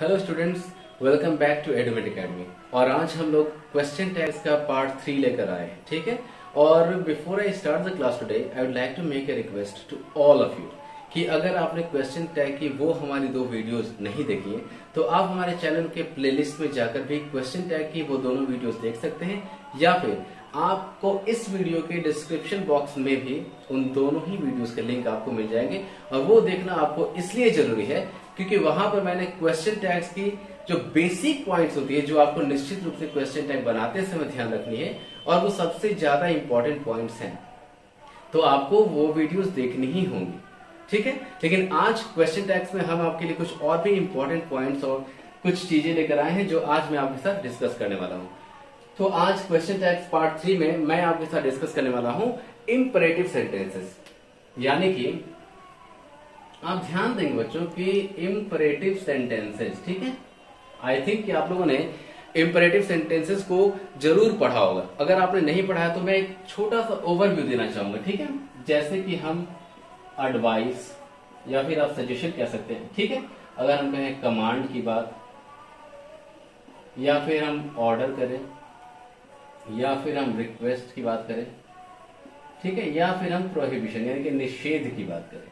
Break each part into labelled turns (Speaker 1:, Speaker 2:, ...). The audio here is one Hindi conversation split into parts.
Speaker 1: Hello students, welcome back to Edumate academy. और आज हम लोग क्वेश्चन टैग्स का पार्ट 3 लेकर आए हैं, ठीक है। और before I start the class today I would like to make a request to all of you कि अगर आपने क्वेश्चन टैग की वो हमारी 2 वीडियोस नहीं देखी है तो आप हमारे चैनल के प्लेलिस्ट में जाकर भी क्वेश्चन टैग की वो दोनों वीडियोस देख सकते हैं, या फिर आपको इस वीडियो के डिस्क्रिप्शन बॉक्स में भी उन दोनों ही वीडियोस के लिंक आपको मिल जाएंगे। और वो देखना आपको इसलिए जरूरी है क्योंकि वहां पर मैंने क्वेश्चन टैग्स की जो बेसिक पॉइंट्स होती है, जो आपको निश्चित रूप से क्वेश्चन टैग बनाते समय ध्यान रखनी है, और वो सबसे ज्यादा इंपॉर्टेंट पॉइंट्स हैं, तो आपको वो वीडियोस देखनी ही होंगी, ठीक है। लेकिन आज क्वेश्चन टैग्स में हम आपके लिए कुछ और भी इंपॉर्टेंट पॉइंट्स और कुछ चीजें लेकर आए हैं जो आज मैं आपके साथ डिस्कस करने वाला हूं। तो आज क्वेश्चन टैग्स पार्ट 3 में मैं आपके साथ डिस्कस करने वाला हूं इंपरेटिव सेंटेंसेस, यानी कि आप ध्यान देंगे बच्चों कि इंपरेटिव सेंटेंसेस, ठीक है। आई थिंक कि आप लोगों ने इंपरेटिव सेंटेंसेस को जरूर पढ़ा होगा। अगर आपने नहीं पढ़ा है तो मैं एक छोटा सा ओवरव्यू देना चाहूंगा, ठीक है। जैसे कि हम एडवाइस या फिर आप सजेशन कह सकते हैं, ठीक है। अगर हम कहें कमांड की बात, या फिर हम ऑर्डर करें, या फिर हम रिक्वेस्ट की बात करें, ठीक है, या फिर हम प्रोहिबिशन यानी कि निषेध की बात करें।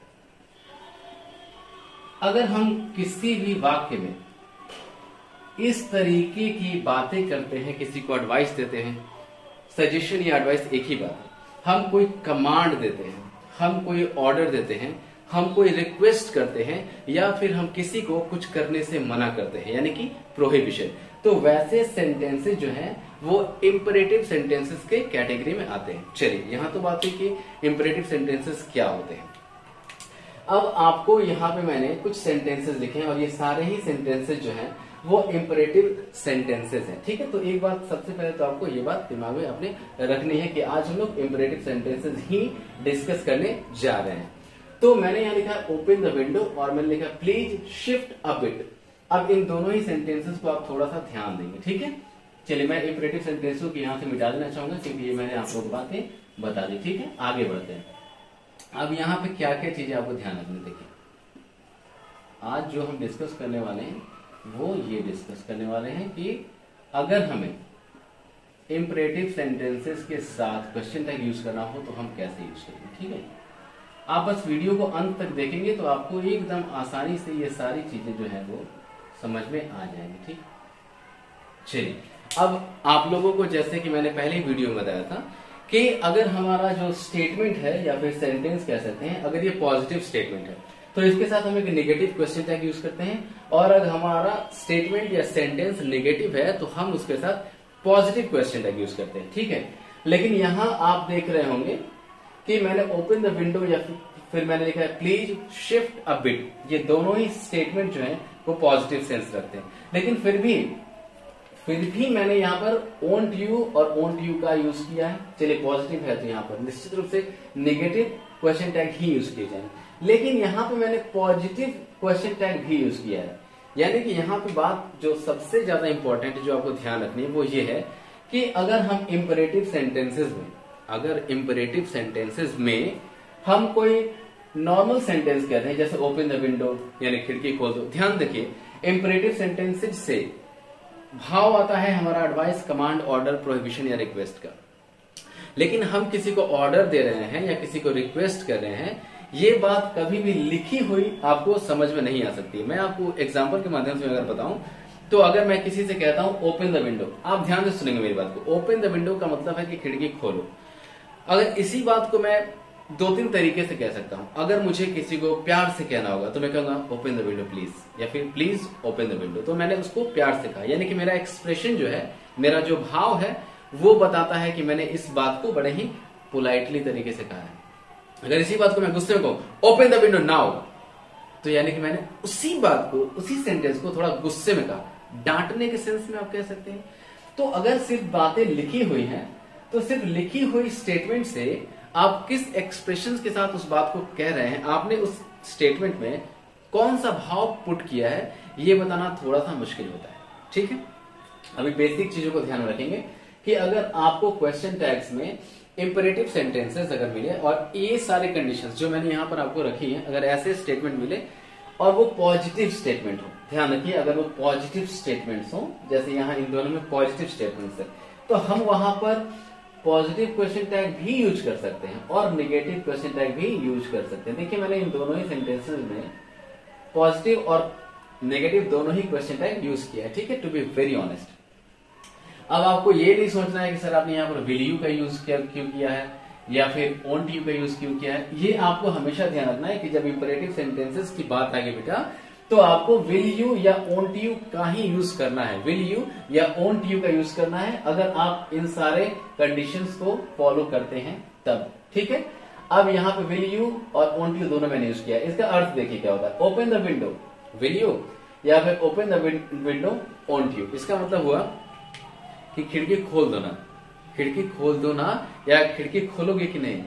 Speaker 1: अगर हम किसी भी वाक्य में इस तरीके की बातें करते हैं, किसी को एडवाइस देते हैं, सजेशन या एडवाइस एक ही बात है, हम कोई कमांड देते हैं, हम कोई ऑर्डर देते हैं, हम कोई रिक्वेस्ट करते हैं, या फिर हम किसी को कुछ करने से मना करते हैं यानी कि प्रोहिबिशन, तो वैसे सेंटेंसेस जो हैं वो इंपरेटिव सेंटेंसेस के कैटेगरी में आते हैं। चलिए, यहां तो बात है कि इंपरेटिव सेंटेंसेस क्या होते हैं। अब आपको यहाँ पे मैंने कुछ सेंटेंसेस लिखे हैं और ये सारे ही सेंटेंसेस जो हैं वो इंपरेटिव सेंटेंसेस हैं, ठीक है। तो एक बात सबसे पहले तो आपको ये बात दिमाग में अपने रखनी है कि आज हम लोग इंपरेटिव सेंटेंसेस ही डिस्कस करने जा रहे हैं। तो मैंने यहाँ लिखा ओपन द विंडो और मैंने लिखा प्लीज शिफ्ट अ बिट। अब इन दोनों ही सेंटेंसेस को आप थोड़ा सा ध्यान देंगे, ठीक है। चलिए, मैं इंपरेटिव सेंटेंसेस को यहाँ से मिटा देना चाहूंगा क्योंकि ये मैंने आप लोगों को बातें बता दी, ठीक है। आगे बढ़ते हैं। अब यहाँ पे क्या क्या चीजें आपको ध्यान रखनी, देखिए आज जो हम डिस्कस करने वाले हैं वो ये डिस्कस करने वाले हैं कि अगर हमें इंपरेटिव सेंटेंसेस के साथ क्वेश्चन टैग यूज करना हो तो हम कैसे यूज करेंगे, ठीक है। आप बस वीडियो को अंत तक देखेंगे तो आपको एकदम आसानी से ये सारी चीजें जो है वो समझ में आ जाएंगी, ठीक। चलिए, अब आप लोगों को जैसे कि मैंने पहले वीडियो में बताया था कि अगर हमारा जो स्टेटमेंट है या फिर सेंटेंस कह सकते हैं, अगर ये पॉजिटिव स्टेटमेंट है तो इसके साथ हम एक नेगेटिव क्वेश्चन टैग यूज करते हैं, और अगर हमारा स्टेटमेंट या सेंटेंस नेगेटिव है तो हम उसके साथ पॉजिटिव क्वेश्चन टैग यूज करते हैं, ठीक है। लेकिन यहां आप देख रहे होंगे कि मैंने ओपन द विंडो या फिर मैंने लिखा है प्लीज शिफ्ट अ बिट, ये दोनों ही स्टेटमेंट जो है वो पॉजिटिव सेंस रखते हैं। लेकिन फिर भी मैंने यहाँ पर ओंट यू और ओंट यू का यूज किया है। चलिए, पॉजिटिव है तो यहाँ पर निश्चित रूप से नेगेटिव क्वेश्चन टैग ही यूज किए जाएंगे, लेकिन यहाँ पे मैंने पॉजिटिव क्वेश्चन टैग भी यूज किया है। यानी कि यहाँ पे बात जो सबसे ज्यादा इंपॉर्टेंट है जो आपको ध्यान रखनी है वो ये है कि अगर हम इंपरेटिव सेंटेंसेस में हम कोई नॉर्मल सेंटेंस कहते हैं, जैसे ओपन द विंडो यानी खिड़की खोल दो, ध्यान देखिए इंपरेटिव सेंटेंसेस से भाव आता है हमारा एडवाइस, कमांड, ऑर्डर, प्रोहिबिशन या रिक्वेस्ट का। लेकिन हम किसी को ऑर्डर दे रहे हैं या किसी को रिक्वेस्ट कर रहे हैं, ये बात कभी भी लिखी हुई आपको समझ में नहीं आ सकती। मैं आपको एग्जांपल के माध्यम से अगर बताऊं तो अगर मैं किसी से कहता हूं ओपन द विंडो, आप ध्यान से सुनेंगे मेरी बात को। ओपन द विंडो का मतलब है कि खिड़की खोलो। अगर इसी बात को मैं 2-3 तरीके से कह सकता हूं। अगर मुझे किसी को प्यार से कहना होगा तो मैं कहूंगा ओपन द विंडो प्लीज, या फिर प्लीज ओपन द विंडो। तो मैंने उसको प्यार से कहा, यानी कि मेरा एक्सप्रेशन जो है, मेरा जो भाव है वो बताता है कि मैंने इस बात को बड़े ही पोलाइटली तरीके से कहा है। अगर इसी बात को मैं गुस्से में कहूं ओपन द विंडो नाउ, तो यानी कि मैंने उसी बात को, उसी सेंटेंस को थोड़ा गुस्से में कहा, डांटने के सेंस में आप कह सकते हैं। तो अगर सिर्फ बातें लिखी हुई हैं तो सिर्फ लिखी हुई स्टेटमेंट से आप किस एक्सप्रेशन के साथ उस बात को कह रहे हैं, आपने उस स्टेटमेंट में कौन सा भाव पुट किया है, ये बताना थोड़ा सा मुश्किल होता है, ठीक है। अभी बेसिक चीजों को ध्यान रखेंगे कि अगर आपको क्वेश्चन टैग्स में इंपरेटिव सेंटेंसेस अगर मिले और ये सारे कंडीशंस जो मैंने यहां पर आपको रखी हैं, अगर ऐसे स्टेटमेंट मिले और वो पॉजिटिव स्टेटमेंट हो। ध्यान रखिए, अगर वो पॉजिटिव स्टेटमेंट्स हो, जैसे यहाँ इन दोनों में पॉजिटिव स्टेटमेंट्स है, तो हम वहां पर पॉजिटिव क्वेश्चन टैग भी यूज कर सकते हैं और निगेटिव क्वेश्चन टैग भी यूज कर सकते हैं। देखिए मैंने इन दोनों ही सेंटेंसेस में पॉजिटिव और नेगेटिव दोनों ही क्वेश्चन टैग यूज किया है, ठीक है, टू बी वेरी ऑनेस्ट। अब आपको ये नहीं सोचना है कि सर आपने यहाँ पर विल यू का यूज क्यों किया है या फिर ओंट यू का यूज क्यों किया है। ये आपको हमेशा ध्यान रखना है कि जब इंपरेटिव सेंटेंसेस की बात आगे बेटा, तो आपको विल यू या ओंट यू का ही यूज करना है, विल यू या ओंट यू का यूज करना है, अगर आप इन सारे कंडीशंस को फॉलो करते हैं तब, ठीक है। अब यहाँ पे विल यू और ओंट यू दोनों मैंने यूज किया। इसका अर्थ देखिए क्या होता है, open the window will you या फिर ओपन द विंडो ओंट यू। इसका मतलब हुआ कि खिड़की खोल दो ना, खिड़की खोल दो ना, या खिड़की खोलोगे कि नहीं,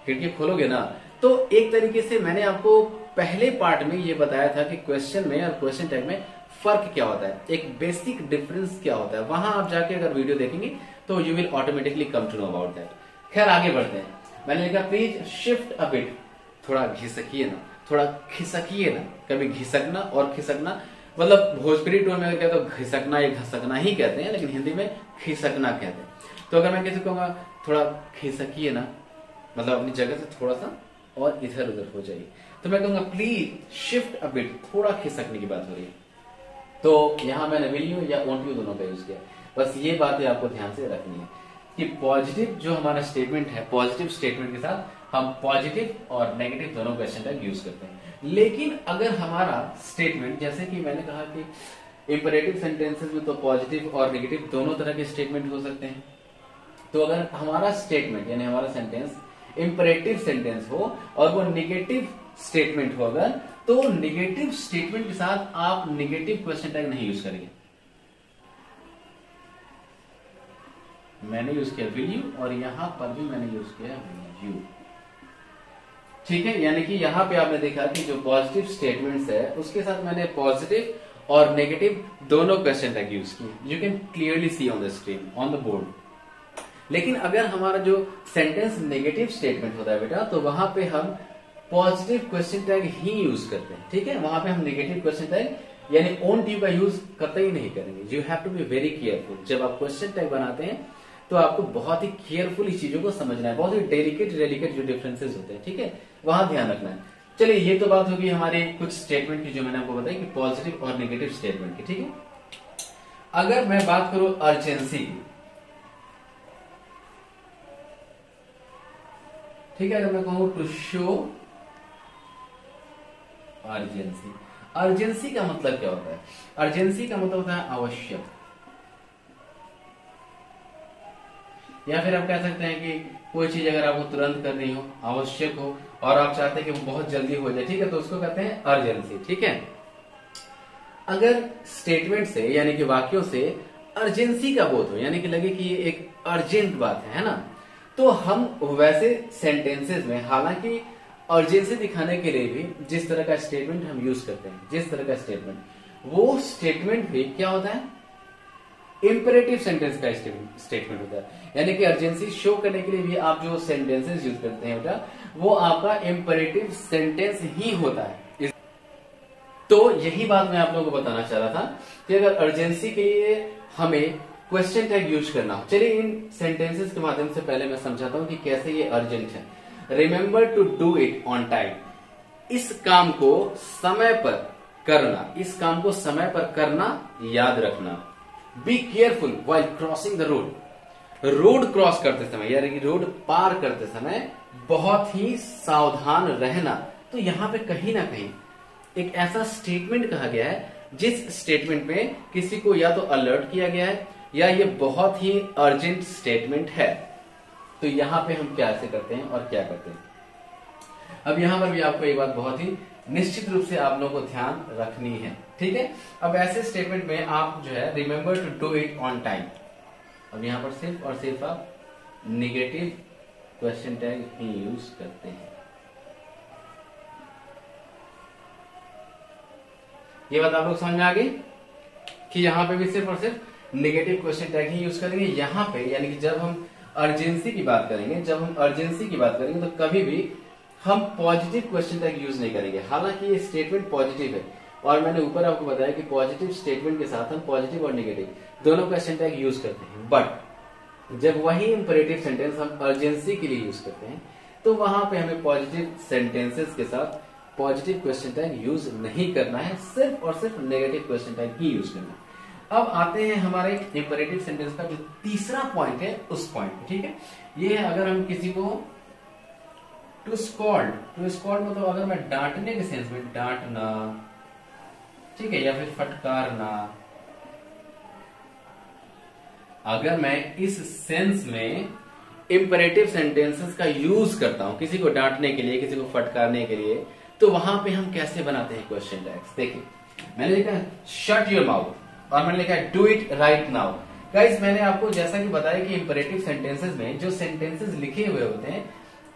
Speaker 1: खिड़की खोलोगे ना। तो एक तरीके से मैंने आपको पहले पार्ट में ये बताया था कि क्वेश्चन में और क्वेश्चन टैग में फर्क क्या होता है, एक बेसिक डिफरेंस क्या होता है। वहां आप जाके अगर वीडियो देखेंगे तो you will automatically come to know about that. खैर आगे बढ़ते हैं। मैंने लिखा प्लीज शिफ्ट अ बिट, थोड़ा घिसकिए ना, थोड़ा खिसकिए ना। कभी घिसकना और खिसकना मतलब भोजपुरी टोन में कहते तो घिसकना या घसकना ही कहते हैं, लेकिन हिंदी में खिसकना कहते हैं। तो अगर मैं कैसे कहूंगा थोड़ा खिसकिए ना, मतलब अपनी जगह से थोड़ा सा और इधर उधर हो जाइए, तो मैं कहूंगा प्लीज शिफ्ट अ बिट, थोड़ा खिसकने की बात हो रही है। तो यहां मैंने विल यू या वॉन्ट यू दोनों का यूज किया। बस ये बातें आपको ध्यान से रखनी है कि पॉजिटिव जो हमारा स्टेटमेंट है, पॉजिटिव स्टेटमेंट के साथ हम पॉजिटिव और नेगेटिव दोनों क्वेश्चन टैग यूज करते हैं। लेकिन अगर हमारा स्टेटमेंट, जैसे कि मैंने कहा कि इंपरेटिव सेंटेंसेस में तो पॉजिटिव और नेगेटिव दोनों तरह के स्टेटमेंट हो सकते हैं। तो अगर हमारा स्टेटमेंट यानी हमारा सेंटेंस इंपरेटिव सेंटेंस हो और वो नेगेटिव स्टेटमेंट हो अगर, तो नेगेटिव स्टेटमेंट के साथ आप नेगेटिव क्वेश्चन टैग नहीं यूज करेंगे। मैंने यूज किया विल यू और यहां पर भी मैंने यूज किया विल यू, ठीक है। यानी कि यहां पे आपने देखा कि जो पॉजिटिव स्टेटमेंट्स है उसके साथ मैंने पॉजिटिव और नेगेटिव दोनों क्वेश्चन टैग यूज किए। You can clearly see on the screen on the board. लेकिन अगर हमारा जो सेंटेंस नेगेटिव स्टेटमेंट होता है बेटा, तो वहां पे हम पॉजिटिव क्वेश्चन टैग ही यूज करते हैं, ठीक है। वहां पे हम नेगेटिव क्वेश्चन टैग यानी ओंट यू का यूज कतई नहीं करेंगे। You have to be very careful. जब आप क्वेश्चन टैग बनाते हैं तो आपको बहुत ही केयरफुल चीजों को समझना है, बहुत ही डेलिकेट जो डिफरेंसेस होते हैं, ठीक है, वहां ध्यान रखना है। चलिए ये तो बात होगी हमारी कुछ स्टेटमेंट की जो मैंने आपको बताई कि पॉजिटिव और नेगेटिव स्टेटमेंट की, ठीक है। अगर मैं बात करूं अर्जेंसी की, ठीक है, अगर मैं कहूं टू शो अर्जेंसी, अर्जेंसी का मतलब क्या होता है? अर्जेंसी का मतलब होता है आवश्यक, या फिर आप कह सकते हैं कि कोई चीज अगर आपको तुरंत करनी हो, आवश्यक हो और आप चाहते हैं कि वो बहुत जल्दी हो जाए, ठीक है, तो उसको कहते हैं अर्जेंसी, ठीक है। अगर स्टेटमेंट से यानी कि वाक्यों से अर्जेंसी का बोध हो, यानी कि लगे कि ये एक अर्जेंट बात है ना, तो हम वैसे सेंटेंसेस में हालांकि अर्जेंसी दिखाने के लिए भी जिस तरह का स्टेटमेंट हम यूज करते हैं, जिस तरह का स्टेटमेंट, वो स्टेटमेंट भी क्या होता है? इंपरेटिव सेंटेंस का स्टेटमेंट होता है। यानी कि अर्जेंसी शो करने के लिए भी आप जो सेंटेंसेस यूज करते हैं बेटा, वो आपका इंपरेटिव सेंटेंस ही होता है। तो यही बात मैं आप लोगों को बताना चाह रहा था कि अगर अर्जेंसी के लिए हमें क्वेश्चन टैग यूज करना हो, चलिए इन सेंटेंसेस के माध्यम से पहले मैं समझाता हूं कि कैसे ये अर्जेंट है। Remember to do it on time, इस काम को समय पर करना, इस काम को समय पर करना याद रखना। Be careful while crossing the road, road cross करते समय यानी कि रोड पार करते समय बहुत ही सावधान रहना। तो यहां पे कहीं ना कहीं एक ऐसा स्टेटमेंट कहा गया है जिस स्टेटमेंट में किसी को या तो अलर्ट किया गया है या ये बहुत ही अर्जेंट स्टेटमेंट है। तो यहां पे हम क्या ऐसे करते हैं और क्या करते हैं। अब यहां पर भी आपको एक बात बहुत ही निश्चित रूप से आप लोगों को ध्यान रखनी है, ठीक है। अब ऐसे स्टेटमेंट में आप जो है remember to do it on time, अब यहां पर सिर्फ और सिर्फ आप निगेटिव क्वेश्चन टैग ही यूज करते हैं। ये बात आप लोग समझ में आ गई कि यहां पे भी सिर्फ और सिर्फ निगेटिव क्वेश्चन टैग ही यूज करेंगे। यहां पे यानी कि जब हम अर्जेंसी की बात करेंगे, जब हम अर्जेंसी की बात करेंगे तो कभी भी हम पॉजिटिव क्वेश्चन टैग यूज नहीं करेंगे। हालांकि ये स्टेटमेंट पॉजिटिव है और मैंने ऊपर आपको बताया कि पॉजिटिव स्टेटमेंट के साथ हम पॉजिटिव और नेगेटिव दोनों क्वेश्चन टैग यूज करते हैं, बट जब वही इंपरेटिव सेंटेंस हम अर्जेंसी के लिए यूज करते हैं तो वहां पे हमें पॉजिटिव सेंटेंसेस के साथ पॉजिटिव क्वेश्चन टैग यूज नहीं करना है, सिर्फ और सिर्फ नेगेटिव क्वेश्चन टैग ही यूज करना है। अब आते हैं हमारे इंपरेटिव सेंटेंस का जो तीसरा पॉइंट है उस पॉइंट पे, ठीक है। ये है अगर हम किसी को टू स्कॉल्ड मतलब अगर मैं डांटने के सेंस में, डांटना, ठीक है, या फिर फटकारना, अगर मैं इस सेंस में इंपरेटिव सेंटेंसेस का यूज करता हूं किसी को डांटने के लिए, किसी को फटकारने के लिए, तो वहां पे हम कैसे बनाते हैं क्वेश्चन टैग्स। देखिए मैंने लिखा है शट योर माउथ और मैंने लिखा है do it right now. Guys मैंने आपको जैसा कि बताया कि इंपरेटिव सेंटेंसेस में जो सेंटेंसेस लिखे हुए होते हैं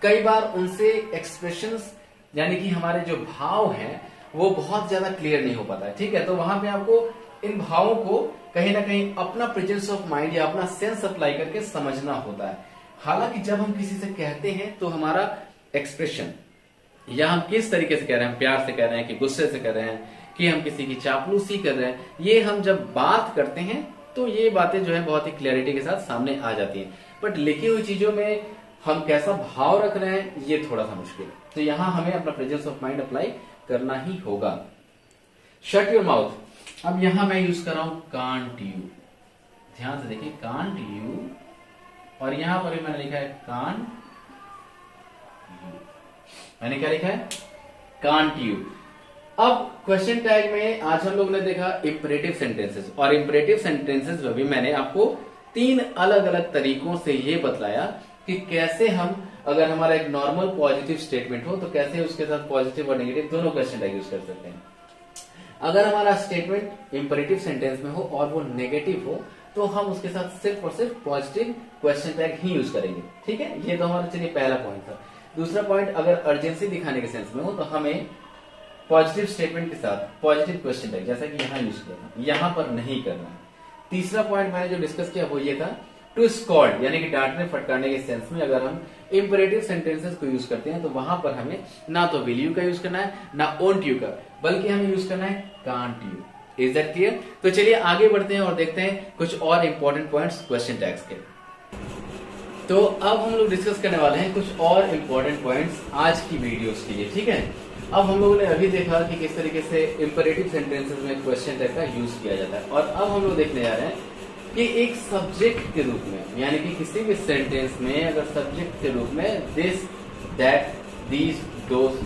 Speaker 1: कई बार उनसे एक्सप्रेशंस यानी कि हमारे जो भाव हैं वो बहुत ज्यादा क्लियर नहीं हो पाता है, ठीक है। तो वहां पे आपको इन भावों को कहीं ना कहीं अपना प्रेजेंस ऑफ माइंड या अपना सेंस अप्लाई करके समझना होता है। हालांकि जब हम किसी से कहते हैं तो हमारा एक्सप्रेशन या हम किस तरीके से कह रहे हैं, प्यार से कह रहे हैं कि गुस्से से कह रहे हैं कि हम किसी की चापलूसी कर रहे हैं, ये हम जब बात करते हैं तो ये बातें जो है बहुत ही क्लैरिटी के साथ सामने आ जाती हैं। बट लिखी हुई चीजों में हम कैसा भाव रख रहे हैं ये थोड़ा सा मुश्किल है, तो यहां हमें अपना प्रेजेंस ऑफ माइंड अप्लाई करना ही होगा। शट योर माउथ, अब यहां मैं यूज कर रहा हूं कांट यू, ध्यान से देखिए कांट यू, और यहां पर भी मैंने लिखा है कांट यू। मैंने क्या लिखा है, कांट यू। अब क्वेश्चन टैग में आज हम लोग ने देखा इंपरेटिव सेंटेंसेस, और इंपरेटिव सेंटेंसेस में भी मैंने आपको 3 अलग अलग तरीकों से ये बतलाया कि कैसे हम, अगर हमारा एक नॉर्मल पॉजिटिव स्टेटमेंट हो तो कैसे उसके साथ पॉजिटिव और नेगेटिव दोनों क्वेश्चन टैग यूज कर सकते हैं। अगर हमारा स्टेटमेंट इंपरेटिव सेंटेंस में हो और वो नेगेटिव हो तो हम उसके साथ सिर्फ और सिर्फ पॉजिटिव क्वेश्चन टैग ही यूज करेंगे, ठीक है। ये तो हमारा चलिए पहला पॉइंट था। दूसरा पॉइंट, अगर अर्जेंसी दिखाने के सेंस में हो तो हमें पॉजिटिव स्टेटमेंट के साथ पॉजिटिव क्वेश्चन टैग जैसा कि यहां यूज करना, यहां पर नहीं करना है। तीसरा पॉइंट मैंने जो डिस्कस किया वो ये था टू स्कॉल्ड, यानी कि डांटने फटकारने के सेंस में अगर हम इंपरेटिव सेंटेंसेस को यूज करते हैं तो वहां पर हमें ना तो विल यू का यूज करना है ना ओंट यू का, बल्कि हमें यूज करना है can't you. Is that clear? तो चलिए आगे बढ़ते हैं और देखते हैं कुछ और इंपॉर्टेंट पॉइंट्स क्वेश्चन टैग्स के। तो अब हम लोग डिस्कस करने वाले हैं कुछ और इंपॉर्टेंट पॉइंट्स आज की वीडियोस के लिए, ठीक है। अब हम लोगों ने अभी देखा कि किस तरीके से इंपरेटिव सेंटेंसेस में क्वेश्चन टैग का यूज किया जाता है, और अब हम लोग देखने जा रहे हैं कि एक सब्जेक्ट के रूप में, यानी कि किसी भी सेंटेंस में अगर सब्जेक्ट के रूप में this, that, these, those,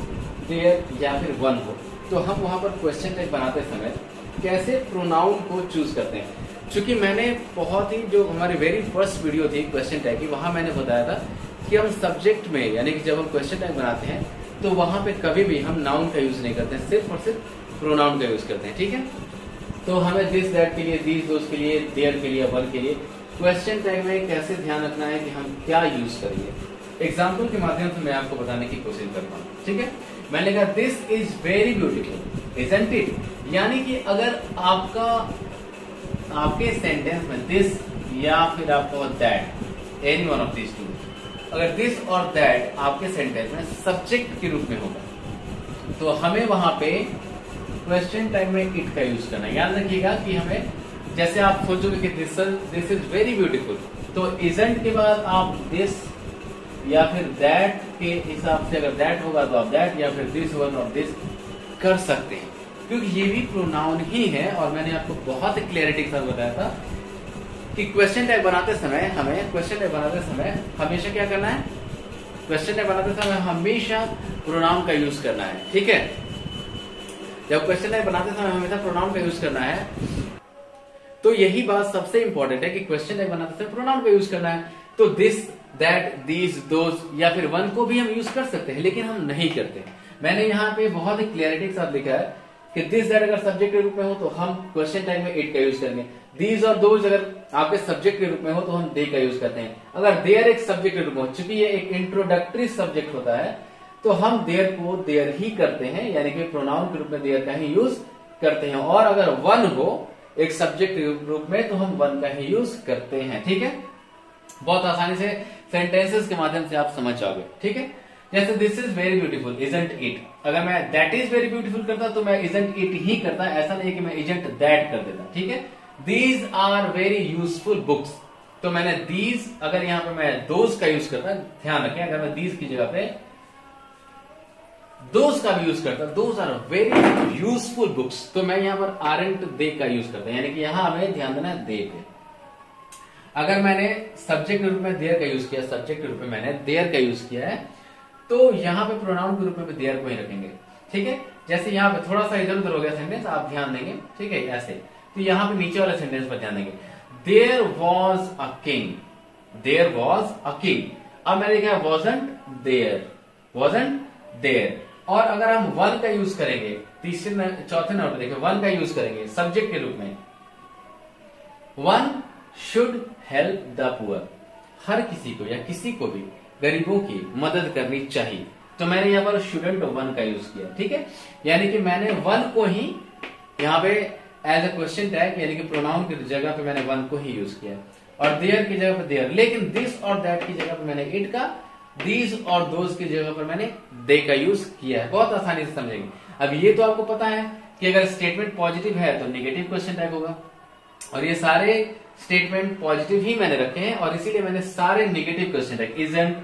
Speaker 1: there या फिर वन हो तो हम वहां पर क्वेश्चन टैग बनाते समय कैसे प्रोनाउन को चूज करते हैं। चूंकि मैंने बहुत ही, जो हमारी वेरी फर्स्ट वीडियो थी क्वेश्चन टैग की, वहां मैंने बताया था कि हम सब्जेक्ट में, यानी कि जब हम क्वेश्चन टैग बनाते हैं तो वहां पे कभी भी हम नाउन का यूज नहीं करते हैं, सिर्फ और सिर्फ प्रोनाउन का यूज करते हैं, ठीक है। तो हमें दिस, दैट के लिए, दीज, दोस के लिए, देयर के लिए, वन के लिए क्वेश्चन टैग में कैसे ध्यान रखना है कि हम क्या यूज करेंगे। एग्जाम्पल के माध्यम से मैं आपको बताने की कोशिश करता हूँ, ठीक है। मैंने कहा this is very beautiful, isn't it, यानी कि अगर आपके सेंटेंस में दिस या फिर आपको that, any one of this two, अगर दिस और दैट आपके सेंटेंस में सब्जेक्ट के रूप में होगा तो हमें वहां पे क्वेश्चन टैग में इट का यूज करना है। याद रखिएगा कि हमें, जैसे आप सोचोगे कि दिस इज वेरी ब्यूटीफुल, तो इजंट के बाद आप दिस या फिर दैट के हिसाब से, अगर दैट होगा तो आप दैट या फिर दिस वन और दिस कर सकते हैं, क्योंकि ये भी प्रोनाउन ही है। और मैंने आपको बहुत क्लैरिटी के साथ बताया था कि क्वेश्चन टैग बनाते समय हमेशा क्या करना है, क्वेश्चन टैग बनाते समय हमेशा प्रोनाउन का यूज करना है, ठीक है। जब क्वेश्चन टैग बनाते समय हमेशा प्रोनाउन का यूज करना है, तो यही बात सबसे इंपॉर्टेंट है कि क्वेश्चन टैग बनाते समय प्रोनाउन का यूज करना है। तो दिस, दैट, दीज, दोस या फिर वन को भी हम यूज कर सकते हैं, लेकिन हम नहीं करते। मैंने यहाँ पे बहुत ही क्लैरिटी के साथ लिखा है कि दिस, दैट अगर सब्जेक्ट के रूप में हो तो हम क्वेश्चन टैग में इट का यूज करेंगे। दीज और दोज अगर आपके सब्जेक्ट के रूप में हो तो हम दे का यूज करते हैं। अगर देयर एक सब्जेक्ट के रूप में हो, चूंकि ये एक इंट्रोडक्टरी सब्जेक्ट होता है, तो हम देयर को देयर ही करते हैं, यानी कि प्रोनाउन के रूप में देयर का ही यूज करते हैं। और अगर वन हो एक सब्जेक्ट के रूप में तो हम वन का ही यूज करते हैं, ठीक है। बहुत आसानी से सेंटेंसेस के माध्यम से आप समझ जाओगे, ठीक है। जैसे this is very beautiful, isn't it, अगर मैं दैट इज वेरी ब्यूटीफुल करता तो मैं इजंट इट ही करता, ऐसा नहीं कि मैं इजंट दैट कर देता, ठीक है। These are very useful books, तो मैंने दीज, अगर यहां पे मैं दोज का यूज करता, ध्यान रखें अगर मैं दीज की जगह पे दोज का भी यूज करता, those are very useful books, तो मैं यहां पर आरंट दे का यूज करता, यानी कि यहां हमें ध्यान देना है दे पे। अगर मैंने सब्जेक्ट के रूप में देयर का यूज किया, सब्जेक्ट के रूप में मैंने देयर का यूज किया है, तो यहां पे प्रोनाउन के रूप में भी देयर को ही रखेंगे, ठीक है। जैसे यहां पे थोड़ा सा इधर उधर हो गया सेंटेंस, आप ध्यान देंगे, ठीक है, ऐसे। तो यहां पे नीचे वाले सेंटेंस पर ध्यान देंगे, there was a king, there was a king, अब मैंने लिखा वॉजंट देयर, वॉजंट देयर। और अगर हम वन का यूज करेंगे, तीसरे चौथे नंबर पर देखिए, वन का यूज करेंगे सब्जेक्ट के रूप में, one should help the poor, हर किसी को या किसी को भी गरीबों की मदद करनी चाहिए, तो मैंने यहां पर शुडंट वन का यूज किया, ठीक है। यानी कि मैंने वन को ही यहां पे एज अ क्वेश्चन टैग, यानी कि प्रोनाउन की जगह पे मैंने वन को ही यूज किया, और देयर की जगह पर देयर, लेकिन दिस और दैट की जगह पर मैंने इट का, दीज और दोज की जगह पर मैंने दे का यूज किया है, बहुत आसानी से समझेंगे। अब ये तो आपको पता है कि अगर स्टेटमेंट पॉजिटिव है तो निगेटिव क्वेश्चन टैग होगा, और ये सारे स्टेटमेंट पॉजिटिव ही मैंने रखे हैं, और इसीलिए मैंने सारे negative question tag isn't,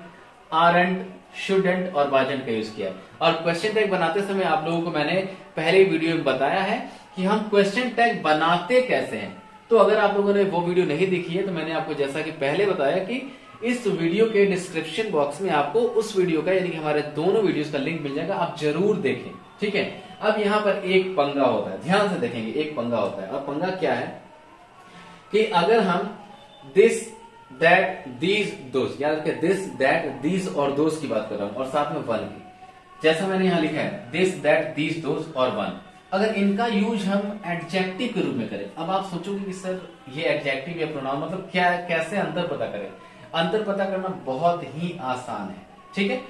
Speaker 1: aren't, shouldn't और वाजंट का यूज किया है। और क्वेश्चन टैग बनाते समय आप लोगों को मैंने पहले वीडियो में बताया है कि हम क्वेश्चन टैग बनाते कैसे हैं, तो अगर आप लोगों ने वो वीडियो नहीं देखी है तो मैंने आपको जैसा कि पहले बताया कि इस वीडियो के डिस्क्रिप्शन बॉक्स में आपको उस वीडियो का, यानी कि हमारे दोनों वीडियोस का लिंक मिल जाएगा, आप जरूर देखें, ठीक है। अब यहां पर एक पंगा होता है, ध्यान से देखेंगे, एक पंगा होता है। अब पंगा क्या है कि अगर हम दिस दैट दीज दोज, याद रखें दिस दैट दीज और दोज की बात कर रहा हूं, और साथ में वन की, जैसा मैंने यहां लिखा है दिस दैट दीज दोज और वन, अगर इनका यूज हम एडजेक्टिव के रूप में करें, अब आप सोचोगे कि सर ये एडजेक्टिव या प्रोनाउन मतलब क्या, कैसे अंतर पता करें। अंतर पता करना बहुत ही आसान है, ठीक है।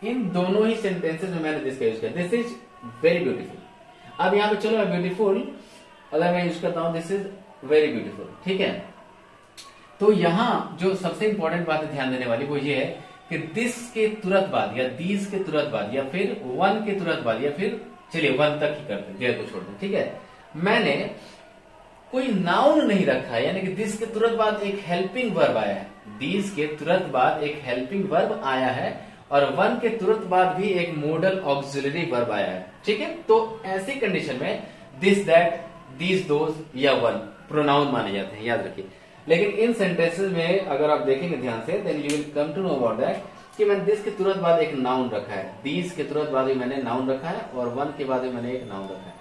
Speaker 1: इन दोनों ही सेंटेंसेस में मैंने दिस का यूज किया, दिस इज वेरी ब्यूटीफुल। अब यहां पे चलो ब्यूटीफुल अगर मैं यूज करता हूं दिस इज वेरी ब्यूटीफुल, ठीक है। तो यहां जो सबसे इंपॉर्टेंट बात है ध्यान देने वाली वो ये है कि दिस के तुरंत बाद या दीज के तुरंत बाद या फिर वन के तुरंत बाद, या फिर चलिए वन तक ही करते हैं, देयर को छोड़ दें, ठीक है। मैंने कोई नाउन नहीं रखा है, यानी कि दिस के तुरंत बाद एक हेल्पिंग वर्ब आया है, दीज के तुरंत बाद एक हेल्पिंग वर्ब आया है, और वन के तुरंत बाद भी एक मॉडल ऑक्सिलरी वर्ब आया है, ठीक है। तो ऐसी कंडीशन में दिस दैट दीज दोज या वन प्रोनाउन माने जाते हैं, याद रखिए। लेकिन इन सेंटेंसेस में अगर आप देखेंगे ध्यान से, then you will come to know about that कि मैंने दिस के तुरंत बाद एक नाउन रखा है, दीज के तुरंत बाद भी मैंने नाउन रखा है, और वन के बाद भी मैंने एक नाउन रखा है।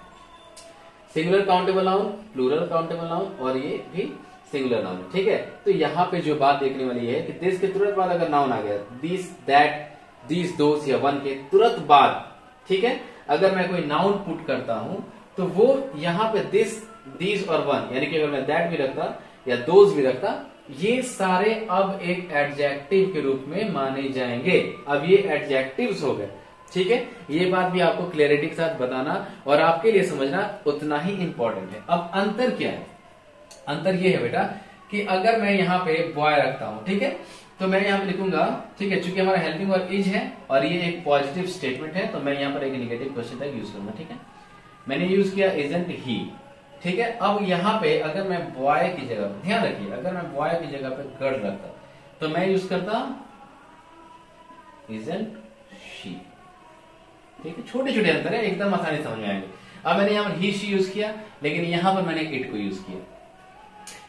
Speaker 1: Singular countable noun, plural countable noun, और ये भी सिंगुलर नाउन, ठीक है। तो यहाँ पे जो बात देखने वाली है कि दिस के तुरंत बाद अगर नाउन आ गया, दिस दैट दीज दोज या वन के तुरंत बाद, ठीक है, अगर मैं कोई नाउन पुट करता हूं तो वो यहाँ पे दिस दीज और वन, यानी कि अगर मैं दैट भी रखता या दोज भी रखता, ये सारे अब एक एडजेक्टिव के रूप में माने जाएंगे। अब ये एडजेक्टिव्स हो गए, ठीक है। ये बात भी आपको क्लैरिटी के साथ बताना और आपके लिए समझना उतना ही इंपॉर्टेंट है। अब अंतर क्या है? अंतर ये है बेटा कि अगर मैं यहाँ पे बॉय रखता हूं, ठीक है, तो मैं यहाँ पे लिखूंगा, ठीक है, चूंकि हमारा हेल्पिंग वर्ब इज है और ये एक पॉजिटिव स्टेटमेंट है, तो मैं यहाँ पर एक नेगेटिव क्वेश्चन टैग यूज करूंगा, ठीक है। मैंने यूज किया इजंट ही, ठीक है। अब यहाँ पे अगर मैं बॉय की जगह, ध्यान रखिए, अगर मैं बॉय की जगह पे गर्ल रखता तो मैं यूज करता इजंट शी, ठीक है। छोटे छोटे अंतर है, एकदम आसानी समझ में आएंगे। अब मैंने यहाँ पर ही शी यूज किया, लेकिन यहाँ पर मैंने इट को यूज किया,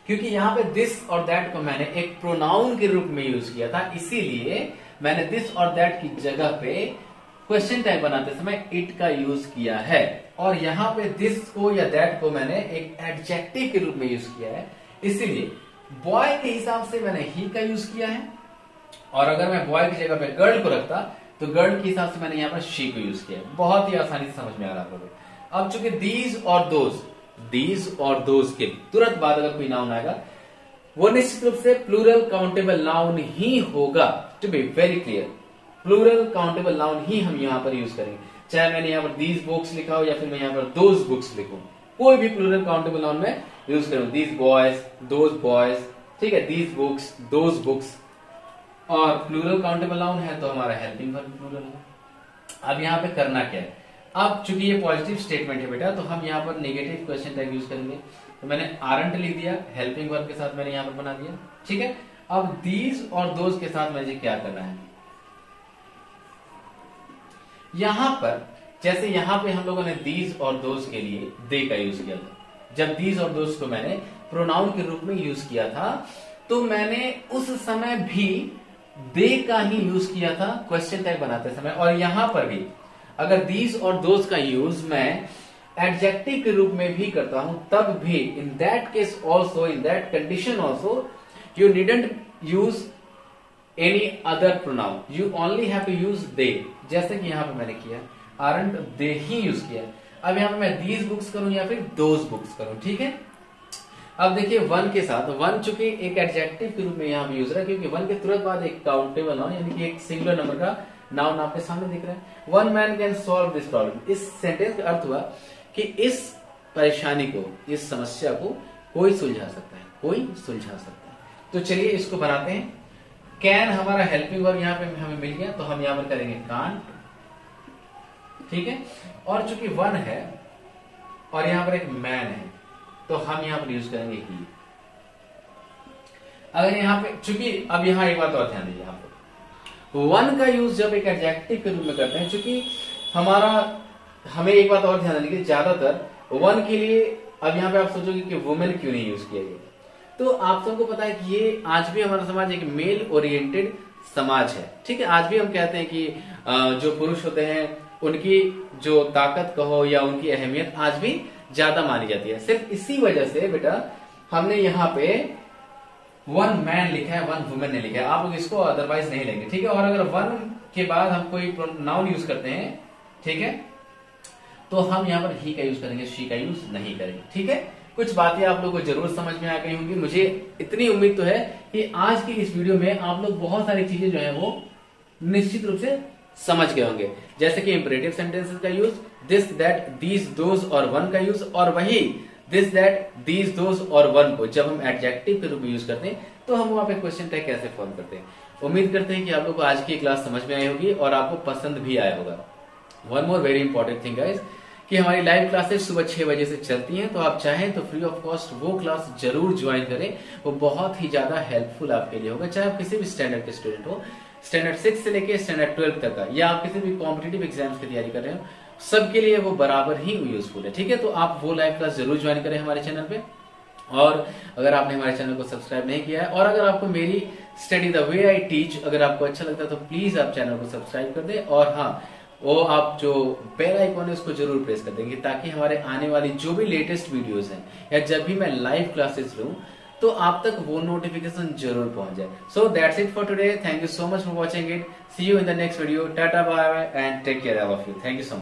Speaker 1: क्योंकि यहाँ पे दिस और दैट को मैंने एक प्रोनाउन के रूप में यूज किया था, इसीलिए मैंने दिस और दैट की जगह पे क्वेश्चन टैग बनाते समय इट का यूज किया है, और यहाँ पे दिस को या दैट को मैंने एक एडजेक्टिव के रूप में यूज किया है, इसीलिए बॉय के हिसाब से मैंने ही का यूज किया है, और अगर मैं बॉय की जगह पे गर्ल को रखता तो गर्ल के हिसाब से मैंने यहाँ पर शी को यूज किया है। बहुत ही आसानी से समझ में आ रहा है। अब चूंकि दीज और दोज के तुरंत बाद अगर कोई नाउन आएगा वो निश्चित रूप से प्लूरल काउंटेबल नाउन ही होगा। To be very clear, plural countable noun ही हम यहाँ पर यूज करेंगे, चाहे मैंने यहाँ पर दीज बुक्स लिखा हो या फिर मैं यहाँ पर दोज बुक्स लिखूं, कोई भी प्लूरल काउंटेबल नाउन में यूज करूं, दीज बॉयज, दोज बॉयज, ठीक है, दीज बुक्स, दोज बुक्स, और प्लूरल काउंटेबल नाउन है तो हमारा हेल्पिंग वर्ब प्लूरल है। अब यहाँ पे करना क्या है, अब चूंकि ये पॉजिटिव स्टेटमेंट है बेटा, तो हम यहाँ पर नेगेटिव क्वेश्चन टैग यूज करेंगे। तो मैंने आरंट लिख दिया, हेल्पिंग वर्ब के साथ मैंने यहाँ पर बना दिया, ठीक है। अब दीज और दोज के साथ मुझे क्या करना है, यहां पर जैसे यहां पे हम लोगों ने दीज और दोज के लिए दे का यूज किया था, जब दीज और दोज को मैंने प्रोनाउन के रूप में यूज किया था तो मैंने उस समय भी दे का ही यूज किया था क्वेश्चन टैग बनाते समय। और यहां पर भी अगर दीज और दोज का यूज मैं एडजेक्टिव के रूप में भी करता हूं तब भी in that case also, in that condition also you needn't use any other pronoun, you only have to use they. जैसे कि यहां पे मैंने किया आरंट दे ही यूज किया। अब यहां पे मैं दीज बुक्स करूं या फिर दोज बुक्स करूं, ठीक है। अब देखिए वन के साथ, वन चूंकि एक एडजेक्टिव के रूप में यहां पे यूज रहा है क्योंकि वन के तुरंत बाद एक काउंटेबल नाउन यानी कि एक सिंगुलर नंबर का नाउन आपके सामने दिख रहा है। One man can solve this problem. इस सेंटेंस का अर्थ हुआ कि इस परेशानी को, इस समस्या को कोई सुलझा सकता है, कोई सुलझा सकता है। तो चलिए इसको बनाते हैं। कैन हमारा हेल्पिंग वर्ब यहाँ पे हमें मिल गया तो हम यहाँ पर करेंगे कांट, ठीक है। और चूंकि वन है और यहाँ पर एक मैन है तो हम यहाँ पर यूज करेंगे ही। अगर यहाँ पे चूंकि अब यहाँ एक बात और ध्यान दीजिए, यहाँ पर वन का यूज जब एक एडजेक्टिव के रूप में करते हैं, चूंकि हमें एक बात और ध्यान देनी कि ज्यादातर वन के लिए, अब यहाँ पे आप सोचोगे कि वुमेन क्यों नहीं यूज किया गया, तो आप सबको पता है कि ये आज भी हमारा समाज एक मेल ओरिएंटेड समाज है, ठीक है। आज भी हम कहते हैं कि जो पुरुष होते हैं उनकी जो ताकत कहो या उनकी अहमियत आज भी ज्यादा मानी जाती है। सिर्फ इसी वजह से बेटा हमने यहाँ पे वन मैन लिखा है, वन वुमेन नहीं लिखा है। आप लोग इसको अदरवाइज नहीं लेंगे, ठीक है। और अगर वन के बाद हम कोई नाउन यूज करते हैं, ठीक है, तो हम यहाँ पर ही का यूज करेंगे, शी का यूज नहीं करेंगे, ठीक है। कुछ बातें आप लोगों को जरूर समझ में आ गई होंगी। मुझे इतनी उम्मीद तो है कि आज की इस वीडियो में आप लोग बहुत सारी चीजें जो है वो निश्चित रूप से समझ गए होंगे। जैसे कि इंपरेटिव सेंटेंसेस का use, this that these those और वन का यूज, और वही दिस दैट दीज दोज और वन को जब हम एडजेक्टिव के रूप में यूज करते हैं तो हम वहां पे क्वेश्चन टैग कैसे फॉर्म करते हैं। उम्मीद करते हैं कि आप लोग को आज की क्लास समझ में आई होगी और आपको पसंद भी आया होगा। One more very important thing guys कि हमारी लाइव क्लासेस सुबह 6 बजे से चलती हैं, तो आप चाहें तो फ्री ऑफ कॉस्ट वो क्लास जरूर ज्वाइन करें। वो बहुत ही ज्यादा हेल्पफुल आपके लिए होगा, चाहे आप किसी भी स्टैंडर्ड के स्टूडेंट हो, स्टैंडर्ड 6 से लेके स्टैंडर्ड 12 तक का, या आप किसी भी कॉम्पिटिटिव एग्जाम्स की तैयारी कर रहे हो, सबके लिए वो बराबर ही यूजफुल है, ठीक है। तो आप वो लाइव क्लास जरूर ज्वाइन करें हमारे चैनल पे। और अगर आपने हमारे चैनल को सब्सक्राइब नहीं किया है और अगर आपको मेरी study the way I teach अगर आपको अच्छा लगता है तो प्लीज आप चैनल को सब्सक्राइब कर दें। और हाँ, वो आप जो बेल आइकॉन है उसको जरूर प्रेस कर देंगे ताकि हमारे आने वाली जो भी लेटेस्ट वीडियोस हैं या जब भी मैं लाइव क्लासेस लूं तो आप तक वो नोटिफिकेशन जरूर पहुंच जाए। So that's it for today. Thank you so much for watching it. See you in the next video. Tata bye bye and take care of you. Thank you so much.